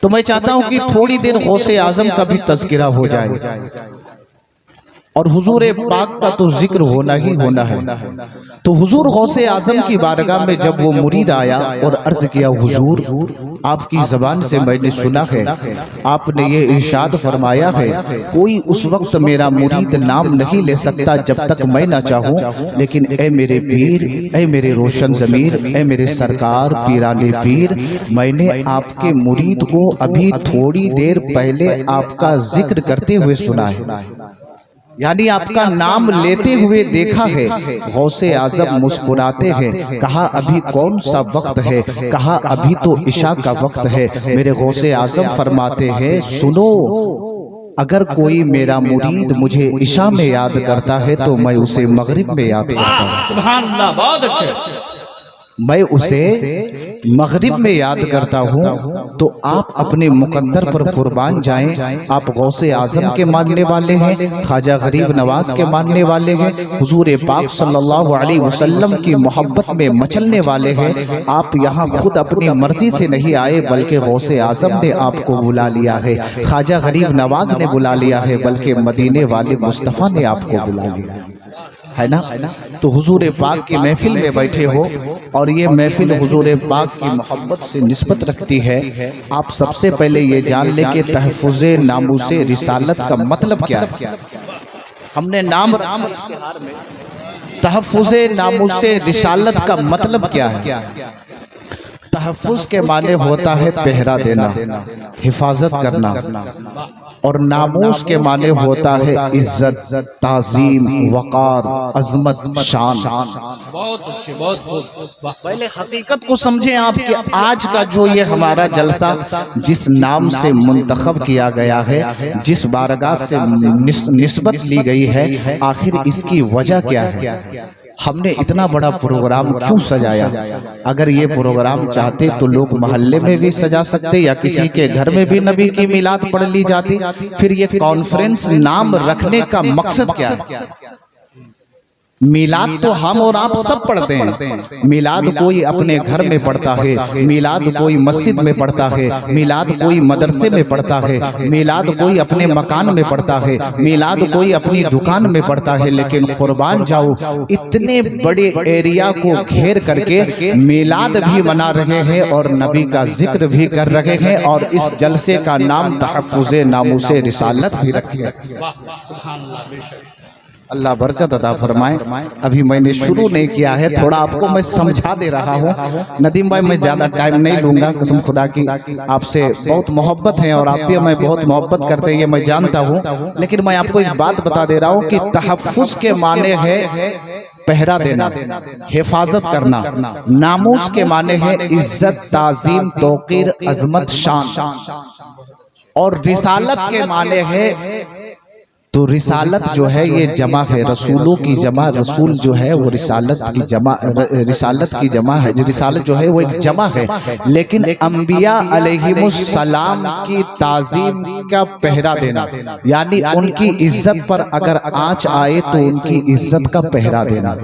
तो मैं चाहता हूं कि थोड़ी देर गौसे आजम का भी तज़किरा हो जाए और हुजूर पाक का तो जिक्र होना ही होना है। तो हुजूर गौसे आजम की बारगाह में जब वो मुरीद आया और अर्ज किया, हुजूर आपकी जबान से मैंने सुना है, आपने ये इरशाद फरमाया है, कोई उस वक्त मेरा मुरीद नाम नहीं ले सकता जब तक मैं ना चाहूं, लेकिन ए मेरे पीर, ए मेरे रोशन ज़मीर, ए मेरे सरकार पीराने पीर, मैंने आपके मुरीद को अभी थोड़ी देर पहले आपका जिक्र करते हुए सुना है, यानी आपका नाम लेते हुए देखा है। गौसे आज़म मुस्कुराते हैं, कहा अभी कौन सा वक्त है, कहा अभी तो इशा का वक्त है। मेरे गौसे आज़म फरमाते हैं, सुनो, अगर कोई मेरा मुरीद मुझे इशा में याद करता है तो मैं उसे मगरिब में याद करता हूँ। सुभान अल्लाह, बहुत अच्छे। मैं उसे मगरिब में याद करता हूँ। तो आप अपने मुकद्दर पर कुर्बान जाएं। आप गौसे आजम के मानने वाले हैं, ख्वाजा गरीब नवाज के मानने वाले हैं, हुजूर पाक सल्लल्लाहु अलैहि वसल्लम की मोहब्बत में मचलने वाले हैं। आप यहाँ खुद अपनी मर्जी से नहीं आए, बल्कि गौसे आजम ने आपको बुला लिया है, ख्वाजा गरीब नवाज ने बुला लिया है, बल्कि मदीने वाले मुस्तफ़ा ने आपको बुला लिया है ना। तो हुजूर पाक की महफिल में बैठे हो और ये महफिल हुजूर पाक की मोहब्बत से निस्बत रखती है। आप सबसे पहले ये जान ले कि तहफ़्फ़ुज़े नामूसे रिसालत का मतलब क्या है। हमने नाम तहफ़्फ़ुज़े नामूसे रिसालत का मतलब क्या है। तहफ़्फ़ुज़ के माने होता है पहरा देना, हिफाजत करना, और नामूस के माने होता है इज्जत, ताज़ीम, वक़ार, अज़मत, शान। बहुत अच्छे, बहुत। पहले हकीकत को समझें आप कि आज का जो ये हमारा जलसा जिस नाम से मुंतखब किया गया है, जिस बारगाह से निस्बत ली गई है, आखिर इसकी वजह क्या है। हमने इतना बड़ा प्रोग्राम क्यों सजाया। अगर ये प्रोग्राम चाहते तो लोग मोहल्ले में भी सजा सकते, या किसी के घर में भी नबी की मिलाद पढ़ ली जाती। फिर ये कॉन्फ्रेंस नाम रखने का मकसद क्या है। मिलाद तो हम और आप सब पढ़ते हैं। मिलाद कोई अपने घर में पढ़ता है, मिलाद कोई मस्जिद में पढ़ता है, मिलाद कोई मदरसे में पढ़ता है, मिलाद कोई अपने मकान में पढ़ता है, मिलाद कोई अपनी दुकान में पढ़ता है। लेकिन कुर्बान जाओ, इतने बड़े एरिया को घेर करके मिलाद भी मना रहे हैं और नबी का जिक्र भी कर रहे हैं, और इस जलसे का नाम तहफ़्फ़ुज़े नामूसे रिसालत भी रखा है। अल्लाह बरकत अता फरमाए। अभी मैंने शुरू नहीं किया है, थोड़ा आपको मैं समझा दे रहा हूँ। नदीम भाई, मैं ज़्यादा टाइम नहीं लूँगा, कसम खुदा की आपसे बहुत मोहब्बत है और आप भी हमें बहुत मोहब्बत करते हैं, ये मैं जानता हूँ। लेकिन मैं आपको एक बात बता दे रहा हूँ कि तहफ़्फ़ुज़ के माने है पहरा देना, हिफाजत करना। नामूस के माने है इज्जत, ताज़ीम, तौक़ीर, अज़मत, शान। और रिसालत के माने है, तो रिसालत जो है ये जमा है, रसूलों की जमा। रसूल जो है वो रिसालत की जमा, रिसालत की जमा है। जो रिसालत जो है वो एक जमा है, लेकिन अंबिया अलैहिमुस्सलाम की ताज़ीम का पहरा देना, यानी उनकी इज्जत पर अगर आँच आए तो उनकी इज्जत का पहरा देना।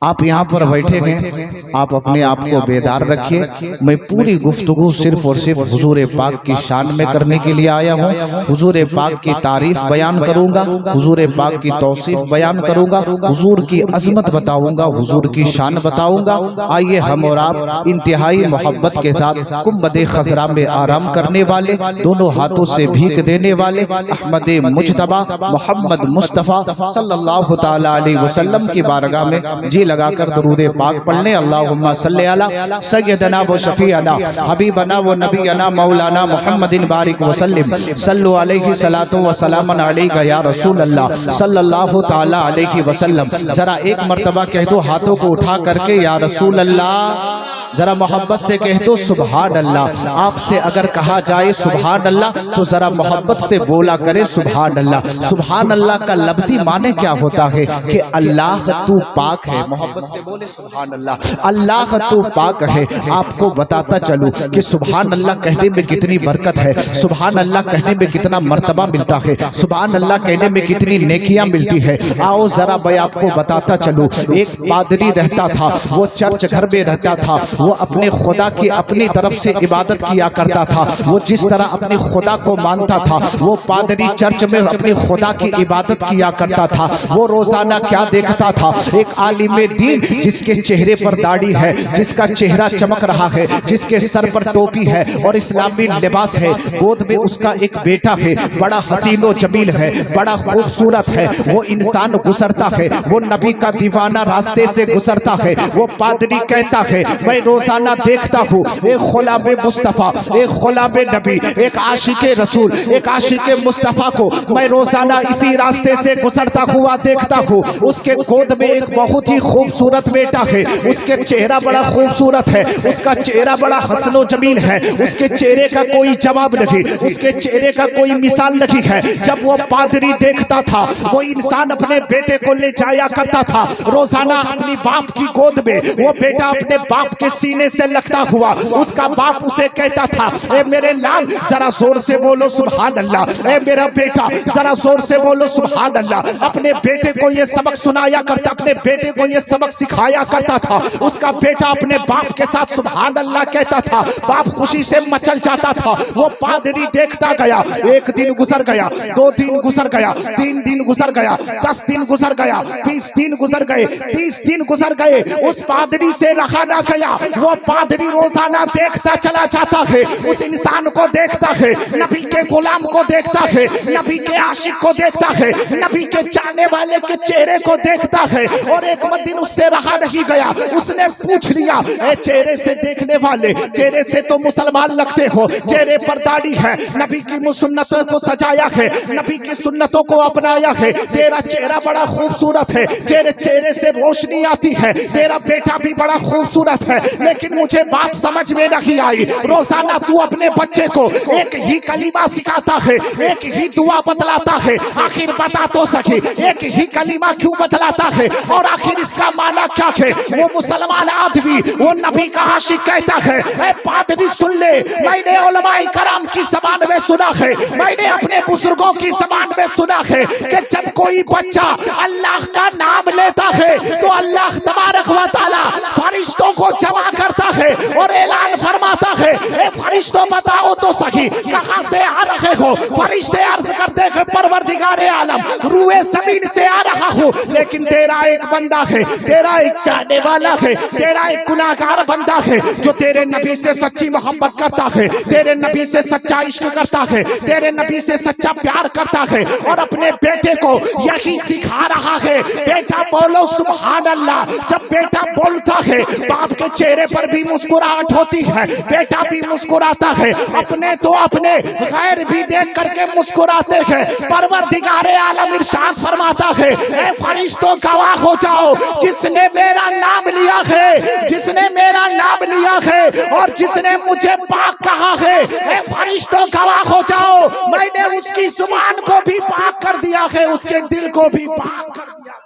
आप यहाँ पर बैठे हैं, आप अपने आप को बेदार रखिए। मैं पूरी गुफ्तगू सिर्फ और सिर्फ हुजूर पाक की शान में करने के लिए आया हूँ। हुजूर पाक की तारीफ बयान करूंगा, हुजूर पाक की तौसीफ बयान करूंगा, हुजूर की अजमत बताऊंगा, हुजूर की शान बताऊंगा। आइए हम और आप इंतहाई मोहब्बत के साथ कुंबदे खजरा में आराम करने वाले, दोनों हाथों से भीख देने वाले अहमद मुजतबा मोहम्मद मुस्तफ़ा सल्लल्लाहु तआला अलैहि वसल्लम की बारगाह में जी लगाकर दरूद पाक पढ़ने। अल्लाहुम्मा सल्ली अला सय्यदना व शफीअना हबीबना व नबीना मौलाना मुहम्मदिन बारिक वसल्लिम सल्लु अलैहि सलातो व सलामन अलैका या रसूल अल्लाह सल्लल्लाहु तआला अलैहि वसल्लम। जरा एक मर्तबा कह दो हाथों को उठा करके, या रसूल अल्लाह। जरा मोहब्बत से कह दो सुभान अल्लाह। आपसे अगर कहा जाए सुभान अल्लाह तो जरा मोहब्बत से बोला करे सुभान अल्लाह। सुभान अल्लाह का लफ्जी माने क्या होता है कि अल्लाह तू पाक है। मोहब्बत से बोले सुभान अल्लाह, अल्लाह तू पाक है। आपको बताता चलूं कि सुभान अल्लाह कहने में कितनी बरकत है, सुभान अल्लाह कहने में कितना मर्तबा मिलता है, सुभान अल्लाह कहने में कितनी नेकियां मिलती है। आओ जरा मैं आपको बताता चलूं। एक पादरी रहता था, वो चर्च घर में रहता था, वो अपने खुदा की अपनी तरफ से इबादत किया करता था। वो जिस तरह अपने खुदा को मानता था, वो पादरी चर्च में अपने खुदा की इबादत किया करता था। वो रोजाना क्या देखता था? एक आलिम दीन जिसके चेहरे पर दाढ़ी है, जिसका चेहरा चमक रहा है, जिसके सर पर टोपी है और इस्लामी लिबास है, गोद में उसका एक बेटा है, बड़ा हसीनो जमील है, बड़ा खूबसूरत है। वो इंसान गुजरता है, वो नबी का दीवाना रास्ते से गुजरता है। वो पादरी कहता है, मैं रोजाना देखता हूँ एक खुलाबे मुस्तफा, एक खुलाबे नबी, एक आशिके रसूल, एक आशिके मुस्तफा को मैं रोजाना इसी रास्ते से गुजरता हुआ देखता हूँ। उसके गोद में एक बहुत ही खूबसूरत बेटा है, उसके चेहरा बड़ा खूबसूरत है, उसका चेहरा बड़ा हसनो जमील है, उसके चेहरे का कोई जवाब नहीं, उसके चेहरे का कोई मिसाल नहीं है। जब वो पादरी देखता था, वो इंसान अपने बेटे को ले जाया करता था रोजाना अपनी बाप की गोद में। वो बेटा अपने बाप के सीने से लगता हुआ, उसका बाप उसे कहता था, ए मेरे लाल जरा जोर से बोलो सुभान अल्लाह, ए मेरा बेटा जरा जोर से बोलो सुभान अल्लाह। अपने बेटे को ये सबक सुनाया करता, अपने बेटे को ये सबक सिखाया करता था। उसका बेटा अपने बाप के साथ सुभान अल्लाह कहता था, बाप खुशी से मचल जाता था। वो पादरी देखता गया, एक दिन गुजर गया, 2 दिन गुजर गया, 3 दिन गुजर गया, 10 दिन गुजर गया, 20 दिन गुजर गए, 30 दिन गुजर गए। उस पादरी से रहा ना गया। वो पादरी रोजाना देखता चला जाता है, उस इंसान को देखता है, नबी के गुलाम को देखता है, नबी के आशिक को देखता है, नबी के चाहने वाले के चेहरे को देखता है। और एक दिन उससे रहा नहीं गया, उसने पूछ लिया, ए चेहरे से देखने वाले, चेहरे से तो मुसलमान लगते हो, चेहरे पर दाढ़ी है, नबी की सुन्नतों को सजाया है, नबी की सुन्नतों को अपनाया है, तेरा चेहरा बड़ा खूबसूरत है, तेरे चेहरे से रोशनी आती है, तेरा बेटा भी बड़ा खूबसूरत है, लेकिन मुझे बात समझ में नहीं आई। रोजाना तू अपने बच्चे को एक ही कलीमा सिखाता है, एक ही दुआ बतलाता है, आखिर बता तो सके एक ही कलीमा क्यों बतलाता है और आखिर इसका माना क्या है? वो मुसलमान आदमी, वो नबी का आशिक कहता है, ए पादरी सुन ले, मैंने उलमाए कराम की ज़बान में सुना है, मैंने अपने बुजुर्गों की ज़बान में सुना है कि जब कोई बच्चा अल्लाह का नाम लेता है तो अल्लाह तबारक व तआला फरिश्तों को जमा करता है और ऐलान फरमाता है, ए फरिश्तों बताओ तो सही कहां से आ रहे हो? फरिश्ते अर्ज करते हैं, परवरदिगारे आलम रूए ज़मीन से आ रहा हूं, लेकिन तेरा एक बंदा है, तेरा एक चाहने वाला है, तेरा एक गुनाहगार बंदा है जो तेरे नबी से सच्ची मोहब्बत करता है, तेरे नबी से सच्चा इश्क करता है, तेरे नबी से सच्चा प्यार करता है और अपने बेटे को यही सिखा रहा है, बेटा बोलो सुभान अल्लाह। जब बेटा बोलता है, बाप के चेहरे पर भी मुस्कुराहट होती है, बेटा भी मुस्कुराता है, अपने तो अपने गैर भी देख करके मुस्कुराते हैं। परवरदिगारे आलम इरशाद फरमाता है, ए फरिश्तों गवाह हो जाओ, जिसने मेरा नाम लिया है, जिसने मेरा नाम लिया है और जिसने मुझे पाक कहा है, ए फरिश्तों गवाह हो जाओ, मैंने उसकी जुबान को भी पाक कर दिया है, उसके दिल को भी पाक कर दिया।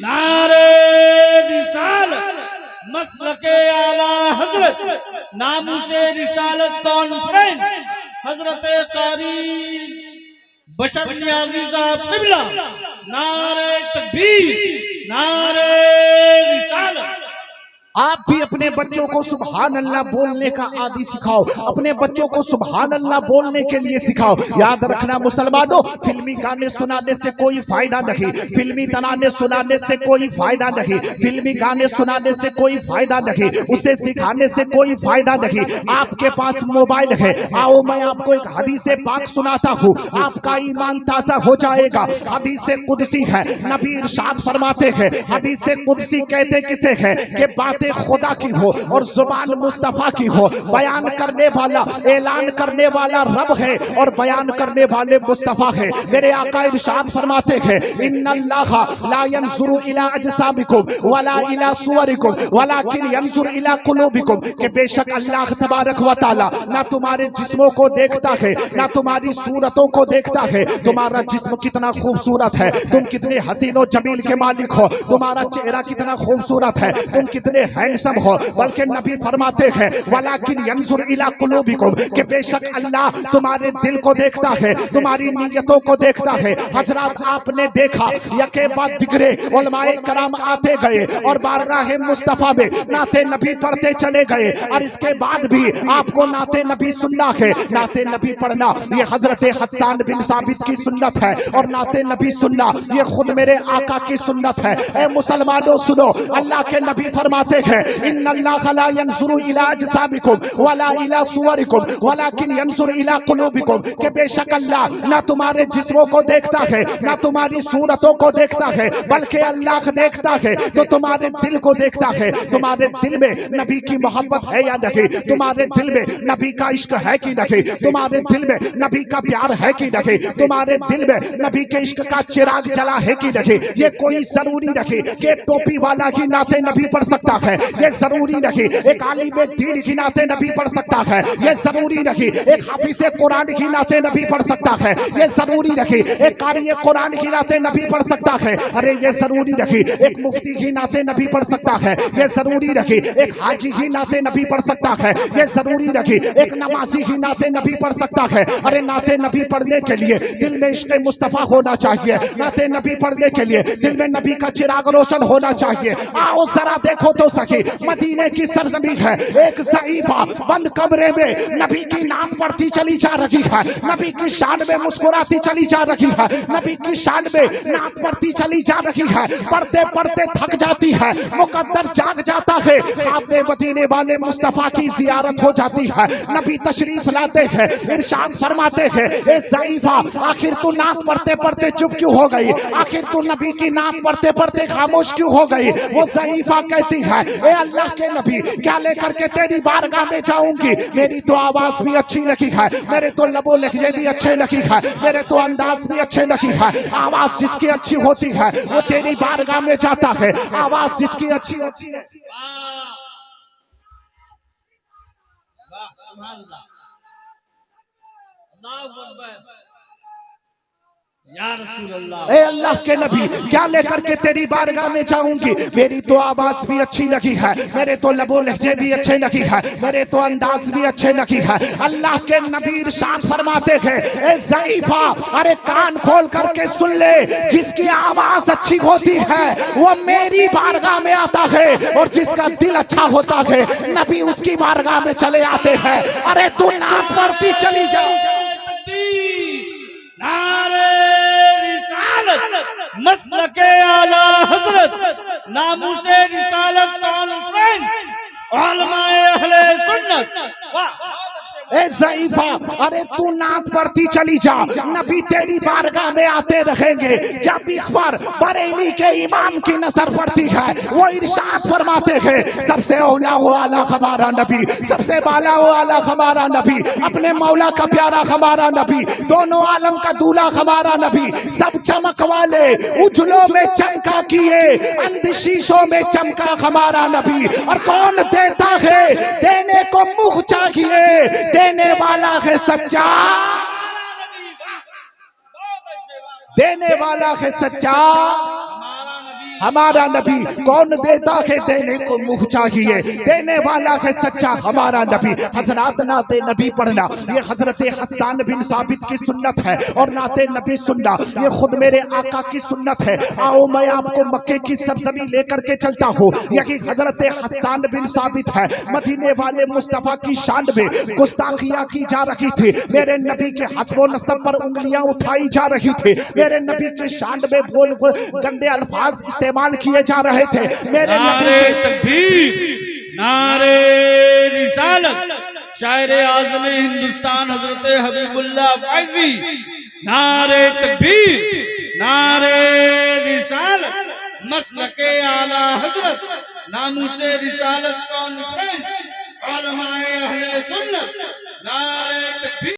नारे रिसालत, मसलके आला हजरत, नामुसे रिसालत कॉन्फ्रेंस, हजरत कारी बशर अजीजा क़िबला, नारे तकबीर, नारे रिसालत। आप भी अपने बच्चों को सुभान अल्लाह बोलने का आदि सिखाओ, अपने बच्चों को सुभान अल्लाह बोलने के लिए सिखाओ। याद रखना मुसलमानों, फिल्मी गाने सुनाने से कोई फायदा नहीं, फिल्मी तराने सुनाने से कोई फायदा नहीं, फिल्मी गाने सुनाने से कोई फायदा नहीं, उसे सिखाने से कोई फायदा नहीं। आपके पास मोबाइल है, आओ मैं आपको एक हदीस पाक सुनाता हूँ, आपका ईमान ताज़ा हो जाएगा। हदीस कुदसी है, नबी इरशाद फरमाते हैं, हदीस कुदसी कहते किसे है कि बात खुदा की हो और जुबान मुस्तफा की हो, बयान करने वाला, ऐलान करने वाला रब है और बयान करने वाले मुस्तफा है। मेरे आका इरशाद फरमाते हैं, इन्नल्लाह ला यंजुरु इला अजसामिकुम वला इला सुवरिकुम वलाकिन यंजुरु इला कुलूबिकुम, कि बेशक अल्लाह तबारक व तआला ना तुम्हारे जिस्मों को देखता है, ना तुम्हारी सूरतों को देखता है। तुम्हारा जिस्म कितना खूबसूरत है, तुम कितने हसीनो जमील के मालिक हो, तुम्हारा चेहरा कितना खूबसूरत है, तुम कितने हैंडसम हो, बल्कि नबी फरमाते हैं वलाकिन यंजुर इला कुलूबिकुम, कि बेशक अल्लाह तुम्हारे दिल को देखता है, तुम्हारी नीयतों को देखता है। हजरत आपने देखा यके बाद दिगरे उलमाए कराम आते गए और बारगाह मुस्तफा में नाते नबी पढ़ते चले गए, और इसके बाद भी आपको नाते नबी सुनना है। नाते नबी पढ़ना ये हजरत हस्सान बिन साबित की सुन्नत है, और नाते नबी सुनना ये खुद मेरे आका की सुन्नत है। ए मुसलमानों सुनो, अल्लाह के नबी फरमाते हैं इन्नल्लाह ला यंजुरु इला अजसाबिकुम वला इला सुवरिकुम वलाकिन यंजुरु इला कुलूबिकुम, कि बेशक अल्लाह ना तुम्हारे जिस्मों को देखता है, ना तुम्हारी सूरतों को देखता है, बल्कि अल्लाह देखता है तो तुम्हारे दिल को देखता है। तुम्हारे दिल में नबी की मोहब्बत है या नहीं, तुम्हारे दिल में नबी का इश्क है कि नहीं, तुम्हारे दिल में नबी का प्यार है कि नहीं, तुम्हारे दिल में नबी के इश्क का चिराग जला है कि नहीं। ये कोई जरूरी नहीं कि टोपी वाला ही नाते नबी पढ़ सकता है, ये जरूरी नहीं एक आलिम दीन ही नाते नबी पढ़ सकता है, ये जरूरी नहीं एक हाफिज कुरान ही नाते नबी पढ़ सकता है, ये जरूरी नहीं एक कारी कुरान ही नाते नबी पढ़ सकता है। अरे ये जरूरी नहीं एक मुफ्ती ही नाते नबी पढ़ सकता है, ये जरूरी नहीं एक हाजी ही नाते नबी पढ़ सकता है, ये जरूरी नहीं एक नमाजी ही नाते नबी पढ़ सकता है। अरे नाते नबी पढ़ने के लिए दिल में इश्क़ मुस्तफा होना चाहिए, नाते नबी पढ़ने के लिए दिल में नबी का चिराग रोशन होना चाहिए। आओ जरा देखो तो सही, मदीने की सरजमीन है, एक ज़ईफ़ा बंद कमरे में नबी की नात पढ़ती चली जा रही है, नबी की शान में मुस्कुराती चली जा रही है, नबी की शान में नात पढ़ती चली जा रही है, पढ़ते पढ़ते थक जाती है, मुकद्दर जाग जाता है, ख्वाब में मदीने वाले मुस्तफा की जियारत हो जाती है, नबी तशरीफ लाते हैं, इरशाद फरमाते हैं ए ज़ईफ़ा आखिर तू नात पढ़ते पढ़ते चुप क्यों हो गई, आखिर तू नबी की नात पढ़ते पढ़ते खामोश क्यों हो गई। वो ज़ईफ़ा कहती है ए अल्लाह के नबी क्या लेकर के तेरी बारगाह में जाऊंगी, मेरी तो आवाज भी अच्छी लगी है, मेरे तो लबो लहजे भी अच्छे लगी है, मेरे तो अंदाज भी अच्छे लगी है। आवाज जिसकी अच्छी होती है वो तेरी बारगाह में जाता है, आवाज जिसकी अच्छी होती है। या रसूल अल्लाह, ए अल्लाह के नबी क्या लेकर के तेरी बारगाह में जाऊंगी, मेरी तो आवाज भी अच्छी लगी है, मेरे तो लबो लहजे भी अच्छे लगी है, मेरे तो अंदाज भी अच्छे लगी है। अल्लाह के नबी इरशाद फरमाते हैं ए ज़ईफ़ा अरे कान खोल करके सुन ले, जिसकी आवाज अच्छी होती है वो मेरी बारगाह में आता है, और जिसका दिल अच्छा होता है नबी उसकी बारगाह में चले आते हैं। अरे तू नात पढ़ती चली जाओ। नारे रिसालत मसलके आला हजरत नामूसे रिसालत कॉन्फ्रेंस उलमाए अहले सुन्नत। वाह ए ज़ईफ़ा अरे तू नात पढ़ती चली जा, नबी तेरी बारगाह में आते रहेंगे। जब इस पर बरेली के इमाम की नजर पड़ती है वो इरशाद फरमाते हैं सबसे औला वो आला हमारा नबी, सबसे बाला वो आला हमारा नबी, अपने मौला का प्यारा हमारा नबी, दोनों आलम का दूल्हा हमारा नबी, सब चमक वाले उजलों में चमका किए अंधशीशों में चमका हमारा नबी। और कौन देता है देने को मुख चाहिए, देने वाला है सच्चा, देने वाला है सच्चा हमारा नबी। कौन देता है देने को मुख चाहिए, देने वाला है सच्चा हमारा नबी। हजरात नाते नबी पढ़ना ये हजरत हस्सान बिन साबित की सुन्नत है, और नाते नबी सुनना ये खुद मेरे आका की सुन्नत है। आओ मैं आपको मक्के की सरजमी लेकर के चलता हूँ, यही हजरत हस्सान बिन साबित है। मदीने वाले मुस्तफा की शान में गुस्ताखियां की जा रही थी, मेरे नबी के हस्बो नस्ब पर उंगलियां उठाई जा रही थी, मेरे नबी के शान में बोल गंदे अल्फाज इस्तेमाल किए जा रहे थे। मेरे नबी के तकबीर, नारे रिसालत, शायर आज़म हिंदुस्तान हजरत हबीबुल्लाह फैजी, नारे तकबीर, नारे रिसालत, मसलके आला हजरत, नामूसे रिसालत कॉन्फ्रेंस, उलमाए अहले सुन्नत, नारे